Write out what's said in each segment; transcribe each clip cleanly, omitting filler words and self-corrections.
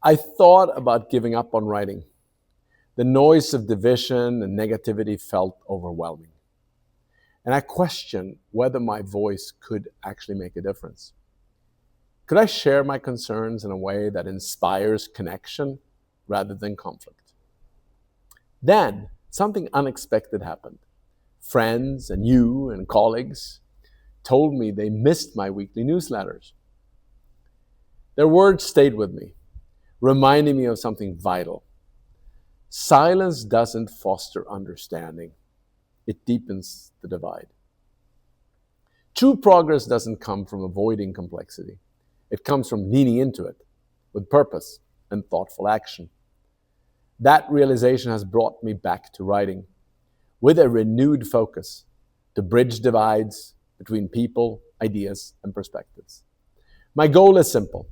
I thought about giving up on writing. The noise of division and negativity felt overwhelming. And I questioned whether my voice could actually make a difference. Could I share my concerns in a way that inspires connection rather than conflict? Then something unexpected happened. Friends and you and colleagues told me they missed my weekly newsletters. Their words stayed with me, reminding me of something vital. Silence doesn't foster understanding. It deepens the divide. True progress doesn't come from avoiding complexity. It comes from leaning into it with purpose and thoughtful action. That realization has brought me back to writing with a renewed focus to bridge divides between people, ideas, and perspectives. My goal is simple: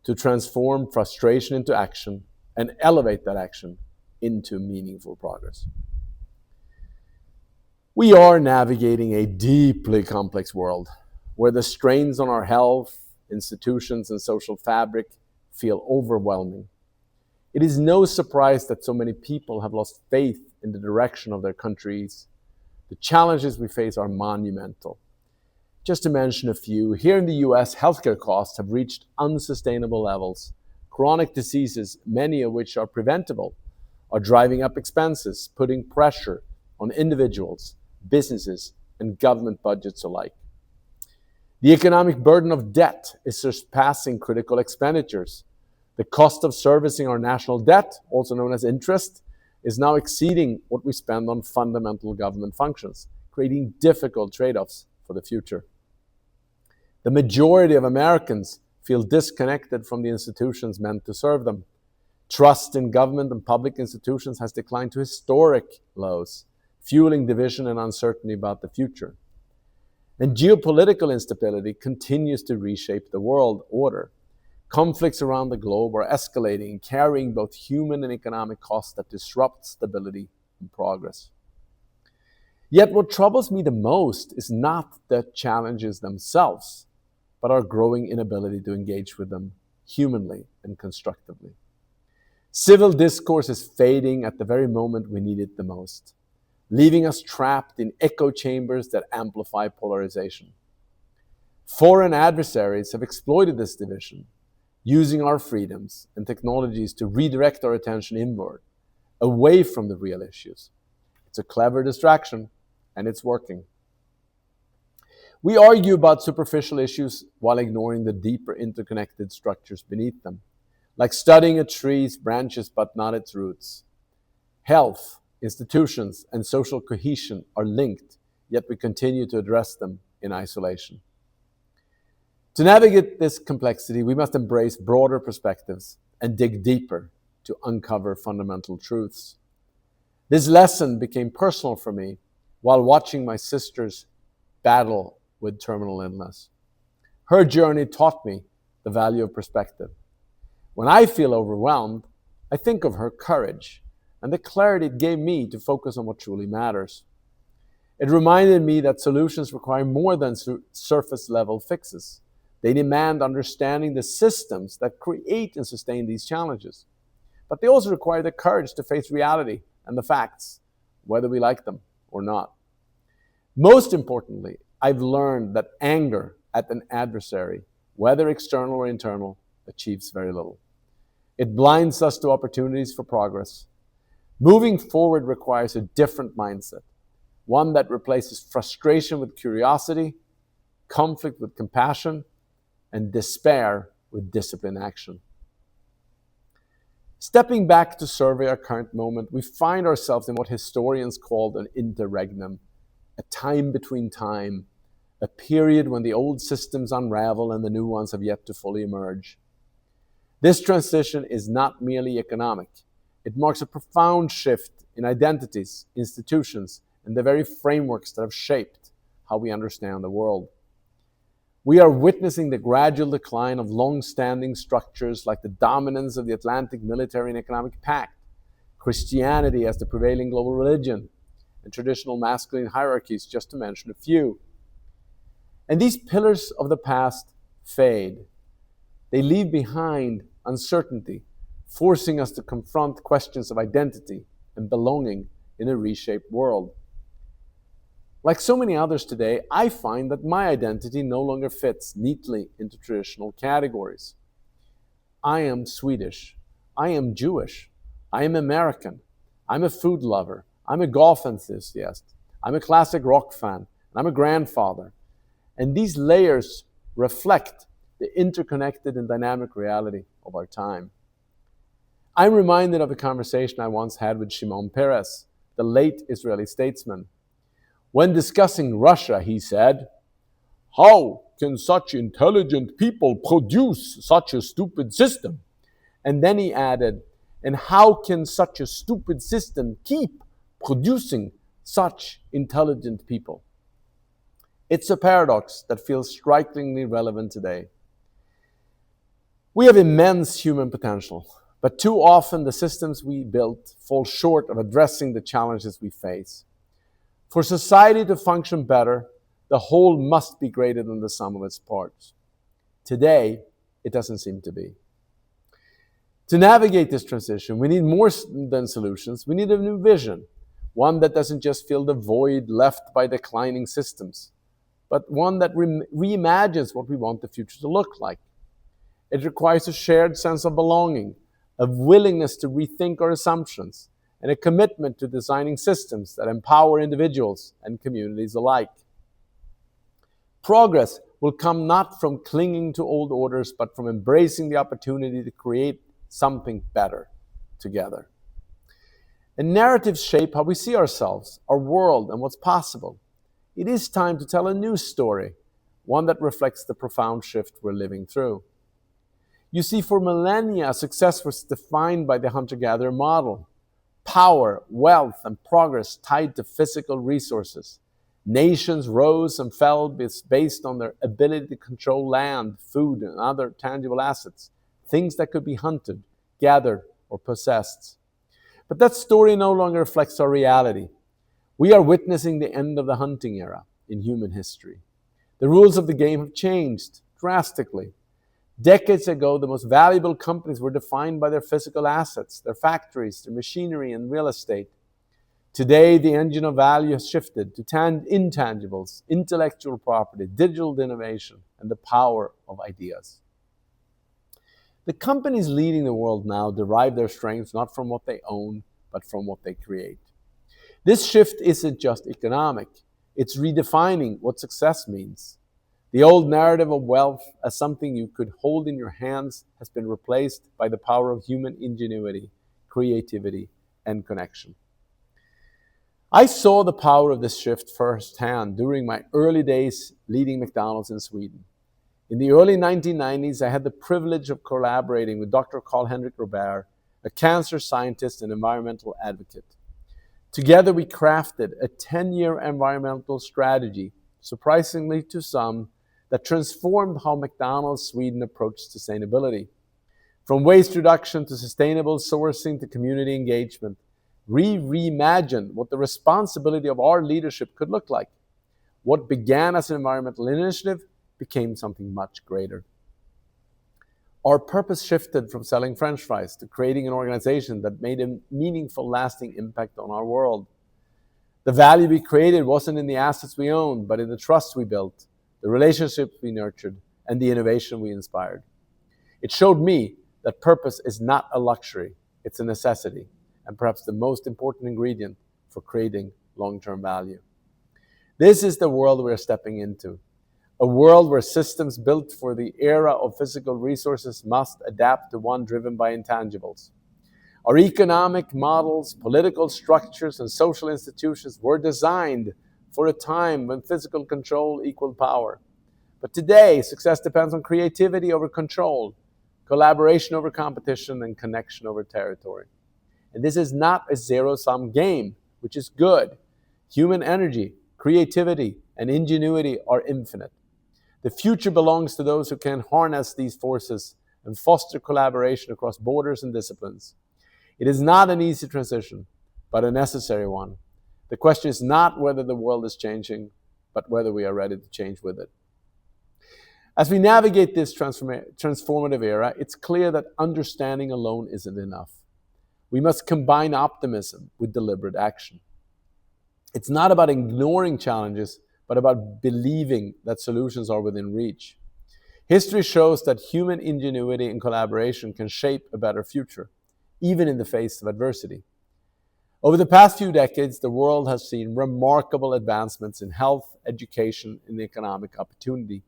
to transform frustration into action and elevate that action into meaningful progress. We are navigating a deeply complex world where the strains on our health, institutions, and social fabric feel overwhelming. It is no surprise that so many people have lost faith in the direction of their countries. The challenges we face are monumental. Just to mention a few, here in the US, healthcare costs have reached unsustainable levels. Chronic diseases, many of which are preventable, are driving up expenses, putting pressure on individuals, businesses, and government budgets alike. The economic burden of debt is surpassing critical expenditures. The cost of servicing our national debt, also known as interest, is now exceeding what we spend on fundamental government functions, creating difficult trade-offs for the future. The majority of Americans feel disconnected from the institutions meant to serve them. Trust in government and public institutions has declined to historic lows, fueling division and uncertainty about the future. And geopolitical instability continues to reshape the world order. Conflicts around the globe are escalating, carrying both human and economic costs that disrupt stability and progress. Yet what troubles me the most is not the challenges themselves, but our growing inability to engage with them humanly and constructively. Civil discourse is fading at the very moment we need it the most, leaving us trapped in echo chambers that amplify polarization. Foreign adversaries have exploited this division, using our freedoms and technologies to redirect our attention inward, away from the real issues. It's a clever distraction, and it's working. We argue about superficial issues while ignoring the deeper interconnected structures beneath them, like studying a tree's branches but not its roots. Health, institutions, and social cohesion are linked, yet we continue to address them in isolation. To navigate this complexity, we must embrace broader perspectives and dig deeper to uncover fundamental truths. This lesson became personal for me while watching my sister's battle with terminal illness. Her journey taught me the value of perspective. When I feel overwhelmed, I think of her courage and the clarity it gave me to focus on what truly matters. It reminded me that solutions require more than surface-level fixes. They demand understanding the systems that create and sustain these challenges. But they also require the courage to face reality and the facts, whether we like them or not. Most importantly, I've learned that anger at an adversary, whether external or internal, achieves very little. It blinds us to opportunities for progress. Moving forward requires a different mindset, one that replaces frustration with curiosity, conflict with compassion, and despair with disciplined action. Stepping back to survey our current moment, we find ourselves in what historians called an interregnum, a time between time, a period when the old systems unravel and the new ones have yet to fully emerge. This transition is not merely economic. It marks a profound shift in identities, institutions, and the very frameworks that have shaped how we understand the world. We are witnessing the gradual decline of long-standing structures like the dominance of the Atlantic Military and Economic Pact, Christianity as the prevailing global religion, and traditional masculine hierarchies, just to mention a few. And these pillars of the past fade. They leave behind uncertainty, forcing us to confront questions of identity and belonging in a reshaped world. Like so many others today, I find that my identity no longer fits neatly into traditional categories. I am Swedish. I am Jewish. I am American. I'm a food lover. I'm a golf enthusiast. I'm a classic rock fan. And I'm a grandfather. And these layers reflect the interconnected and dynamic reality of our time. I'm reminded of a conversation I once had with Shimon Peres, the late Israeli statesman. When discussing Russia, he said, "How can such intelligent people produce such a stupid system?" And then he added, "And how can such a stupid system keep producing such intelligent people?" It's a paradox that feels strikingly relevant today. We have immense human potential, but too often the systems we built fall short of addressing the challenges we face. For society to function better, the whole must be greater than the sum of its parts. Today, it doesn't seem to be. To navigate this transition, we need more than solutions. We need a new vision, one that doesn't just fill the void left by declining systems, but one that reimagines what we want the future to look like. It requires a shared sense of belonging, a willingness to rethink our assumptions, and a commitment to designing systems that empower individuals and communities alike. Progress will come not from clinging to old orders, but from embracing the opportunity to create something better together. And narratives shape how we see ourselves, our world, and what's possible. It is time to tell a new story, one that reflects the profound shift we're living through. You see, for millennia, success was defined by the hunter-gatherer model. Power, wealth, and progress tied to physical resources. Nations rose and fell based on their ability to control land, food, and other tangible assets, things that could be hunted, gathered, or possessed. But that story no longer reflects our reality. We are witnessing the end of the hunting era in human history. The rules of the game have changed drastically. Decades ago, the most valuable companies were defined by their physical assets, their factories, their machinery, and real estate. Today, the engine of value has shifted to intangibles, intellectual property, digital innovation, and the power of ideas. The companies leading the world now derive their strengths not from what they own, but from what they create. This shift isn't just economic, it's redefining what success means. The old narrative of wealth as something you could hold in your hands has been replaced by the power of human ingenuity, creativity, and connection. I saw the power of this shift firsthand during my early days leading McDonald's in Sweden. In the early 1990s, I had the privilege of collaborating with Dr. Carl-Henrik Robert, a cancer scientist and environmental advocate. Together, we crafted a 10-year environmental strategy, surprisingly to some, that transformed how McDonald's Sweden approached sustainability. From waste reduction to sustainable sourcing to community engagement, we reimagined what the responsibility of our leadership could look like. What began as an environmental initiative became something much greater. Our purpose shifted from selling French fries to creating an organization that made a meaningful, lasting impact on our world. The value we created wasn't in the assets we owned, but in the trust we built, the relationships we nurtured, and the innovation we inspired. It showed me that purpose is not a luxury, it's a necessity, and perhaps the most important ingredient for creating long-term value. This is the world we're stepping into, a world where systems built for the era of physical resources must adapt to one driven by intangibles. Our economic models, political structures, and social institutions were designed for a time when physical control equaled power. But today, success depends on creativity over control, collaboration over competition, and connection over territory. And this is not a zero-sum game, which is good. Human energy, creativity, and ingenuity are infinite. The future belongs to those who can harness these forces and foster collaboration across borders and disciplines. It is not an easy transition, but a necessary one. The question is not whether the world is changing, but whether we are ready to change with it. As we navigate this transformative era, it's clear that understanding alone isn't enough. We must combine optimism with deliberate action. It's not about ignoring challenges, but about believing that solutions are within reach. History shows that human ingenuity and collaboration can shape a better future, even in the face of adversity. Over the past few decades, the world has seen remarkable advancements in health, education, and economic opportunity.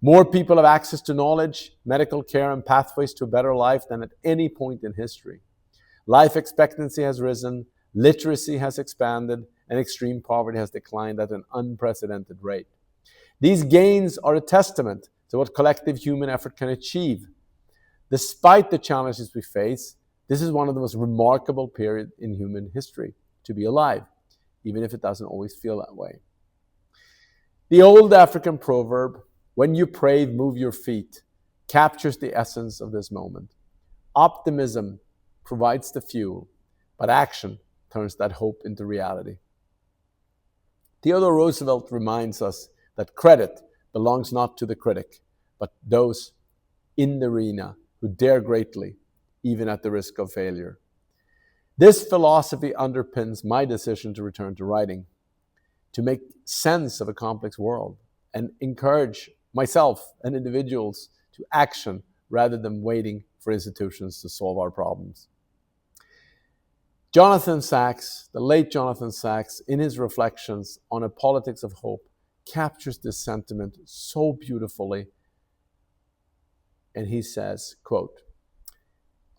More people have access to knowledge, medical care, and pathways to a better life than at any point in history. Life expectancy has risen, literacy has expanded, and extreme poverty has declined at an unprecedented rate. These gains are a testament to what collective human effort can achieve. Despite the challenges we face, this is one of the most remarkable periods in human history to be alive, even if it doesn't always feel that way. The old African proverb, "When you pray, move your feet," captures the essence of this moment. Optimism provides the fuel, but action turns that hope into reality. Theodore Roosevelt reminds us that credit belongs not to the critic, but those in the arena who dare greatly, even at the risk of failure. This philosophy underpins my decision to return to writing, to make sense of a complex world, and encourage myself and individuals to action rather than waiting for institutions to solve our problems. Jonathan Sacks, the late Jonathan Sacks, in his reflections on a politics of hope, captures this sentiment so beautifully. And he says, quote,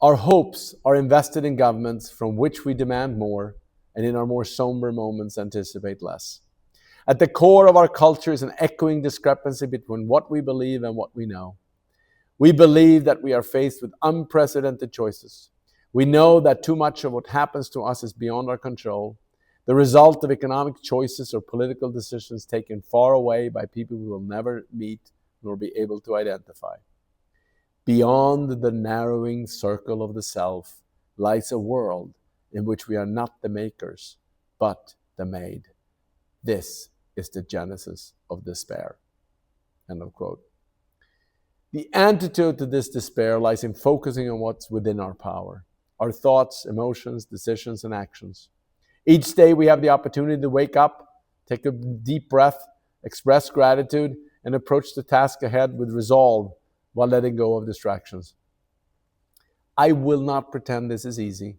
"Our hopes are invested in governments from which we demand more, and in our more somber moments anticipate less. At the core of our culture is an echoing discrepancy between what we believe and what we know. We believe that we are faced with unprecedented choices. We know that too much of what happens to us is beyond our control, the result of economic choices or political decisions taken far away by people we will never meet nor be able to identify. Beyond the narrowing circle of the self lies a world in which we are not the makers, but the made. This is the genesis of despair." End of quote. The antidote to this despair lies in focusing on what's within our power, our thoughts, emotions, decisions, and actions. Each day we have the opportunity to wake up, take a deep breath, express gratitude, and approach the task ahead with resolve while letting go of distractions. I will not pretend this is easy.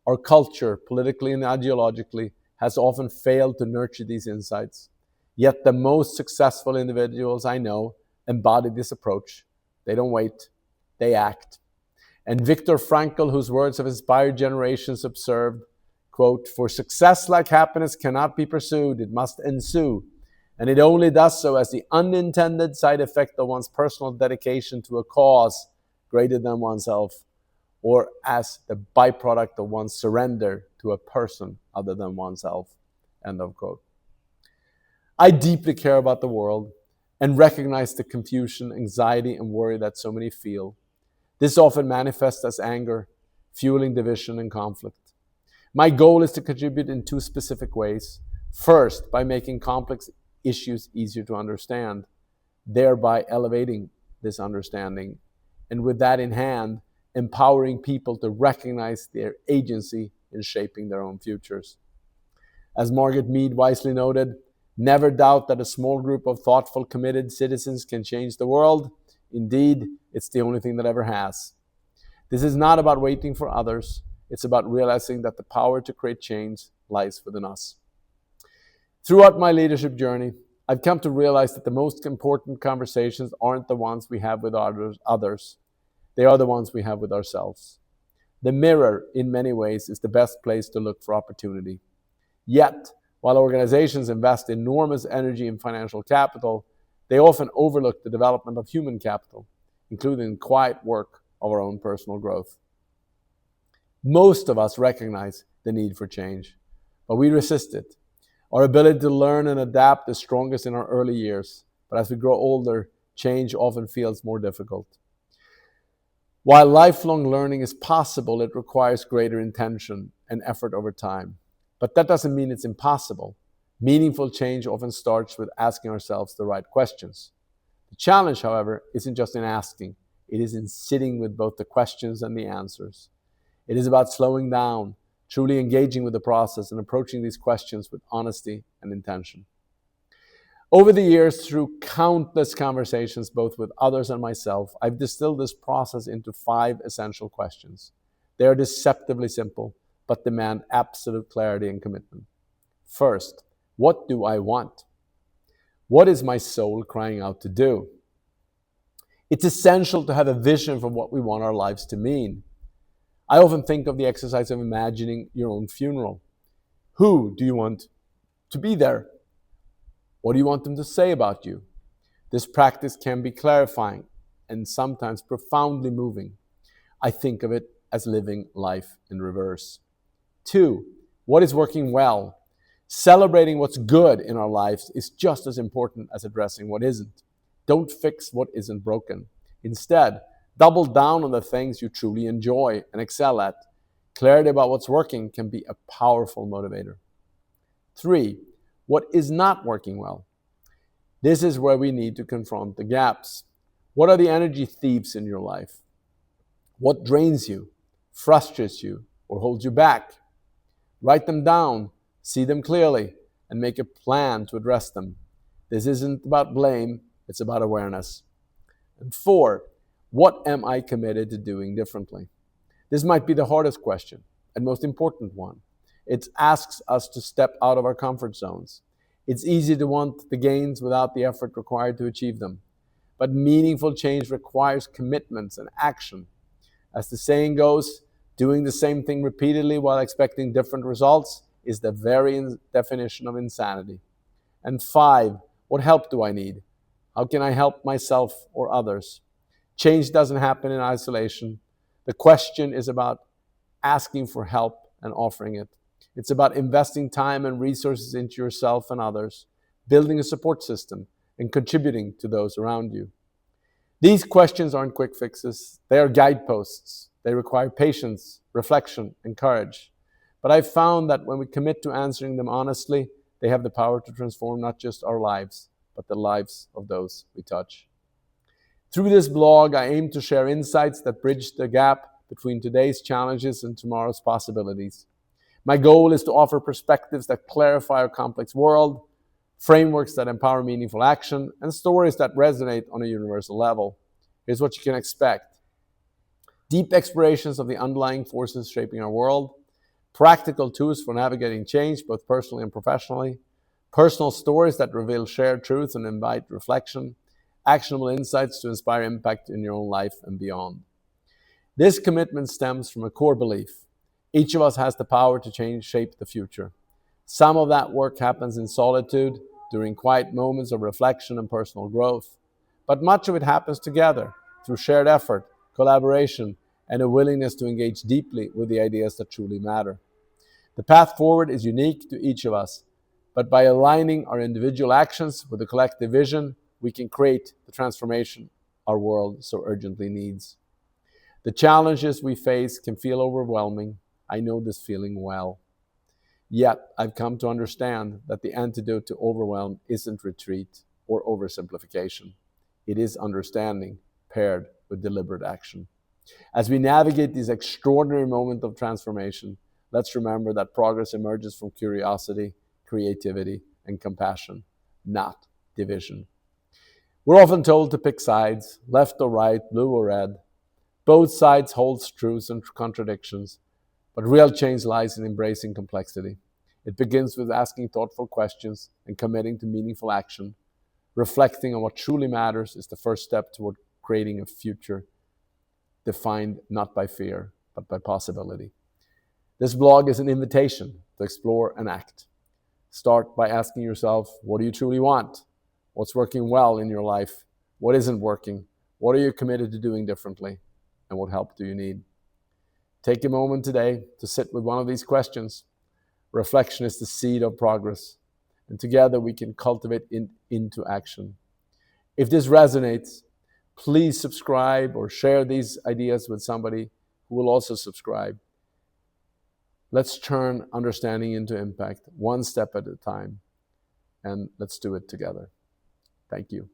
Our culture, politically and ideologically, has often failed to nurture these insights. Yet the most successful individuals I know embody this approach. They don't wait, they act. And Viktor Frankl, whose words have inspired generations, observed, quote, "For success like happiness cannot be pursued, it must ensue. And it only does so as the unintended side effect of one's personal dedication to a cause greater than oneself, or as the byproduct of one's surrender to a person other than oneself." End of quote. I deeply care about the world and recognize the confusion, anxiety, and worry that so many feel. This often manifests as anger, fueling division and conflict. My goal is to contribute in two specific ways. First, by making complex issues easier to understand, thereby elevating this understanding, and with that in hand, empowering people to recognize their agency in shaping their own futures. As Margaret Mead wisely noted, never doubt that a small group of thoughtful, committed citizens can change the world. Indeed, it's the only thing that ever has. This is not about waiting for others. It's about realizing that the power to create change lies within us. Throughout my leadership journey, I've come to realize that the most important conversations aren't the ones we have with others. They are the ones we have with ourselves. The mirror, in many ways, is the best place to look for opportunity. Yet, while organizations invest enormous energy in financial capital, they often overlook the development of human capital, including the quiet work of our own personal growth. Most of us recognize the need for change, but we resist it. Our ability to learn and adapt is strongest in our early years, but as we grow older, change often feels more difficult. While lifelong learning is possible, it requires greater intention and effort over time. But that doesn't mean it's impossible. Meaningful change often starts with asking ourselves the right questions. The challenge, however, isn't just in asking. It is in sitting with both the questions and the answers. It is about slowing down, truly engaging with the process, and approaching these questions with honesty and intention. Over the years, through countless conversations, both with others and myself, I've distilled this process into 5 essential questions. They are deceptively simple, but demand absolute clarity and commitment. First, what do I want? What is my soul crying out to do? It's essential to have a vision for what we want our lives to mean. I often think of the exercise of imagining your own funeral. Who do you want to be there? What do you want them to say about you? This practice can be clarifying and sometimes profoundly moving. I think of it as living life in reverse. 2, what is working well? Celebrating what's good in our lives is just as important as addressing what isn't. Don't fix what isn't broken. Instead, double down on the things you truly enjoy and excel at. Clarity about what's working can be a powerful motivator. 3, what is not working well? This is where we need to confront the gaps. What are the energy thieves in your life? What drains you, frustrates you, or holds you back? Write them down, see them clearly, and make a plan to address them. This isn't about blame, it's about awareness. And 4, what am I committed to doing differently? This might be the hardest question and most important one. It asks us to step out of our comfort zones. It's easy to want the gains without the effort required to achieve them. But meaningful change requires commitments and action. As the saying goes, doing the same thing repeatedly while expecting different results is the very definition of insanity. And 5, what help do I need? How can I help myself or others? Change doesn't happen in isolation. The question is about asking for help and offering it. It's about investing time and resources into yourself and others, building a support system, and contributing to those around you. These questions aren't quick fixes. They are guideposts. They require patience, reflection, and courage. But I've found that when we commit to answering them honestly, they have the power to transform not just our lives, but the lives of those we touch. Through this blog, I aim to share insights that bridge the gap between today's challenges and tomorrow's possibilities. My goal is to offer perspectives that clarify our complex world, frameworks that empower meaningful action, and stories that resonate on a universal level. Here's what you can expect. Deep explorations of the underlying forces shaping our world, practical tools for navigating change, both personally and professionally, personal stories that reveal shared truths and invite reflection, actionable insights to inspire impact in your own life and beyond. This commitment stems from a core belief. Each of us has the power to shape the future. Some of that work happens in solitude, during quiet moments of reflection and personal growth. But much of it happens together, through shared effort, collaboration, and a willingness to engage deeply with the ideas that truly matter. The path forward is unique to each of us, but by aligning our individual actions with a collective vision, we can create the transformation our world so urgently needs. The challenges we face can feel overwhelming. I know this feeling well. Yet, I've come to understand that the antidote to overwhelm isn't retreat or oversimplification. It is understanding paired with deliberate action. As we navigate these extraordinary moments of transformation, let's remember that progress emerges from curiosity, creativity, and compassion, not division. We're often told to pick sides, left or right, blue or red. Both sides hold truths and contradictions, but real change lies in embracing complexity. It begins with asking thoughtful questions and committing to meaningful action. Reflecting on what truly matters is the first step toward creating a future defined not by fear, but by possibility. This blog is an invitation to explore and act. Start by asking yourself, what do you truly want? What's working well in your life? What isn't working? What are you committed to doing differently? And what help do you need? Take a moment today to sit with one of these questions. Reflection is the seed of progress, and together we can cultivate into action. If this resonates, please subscribe or share these ideas with somebody who will also subscribe. Let's turn understanding into impact, one step at a time, and let's do it together. Thank you.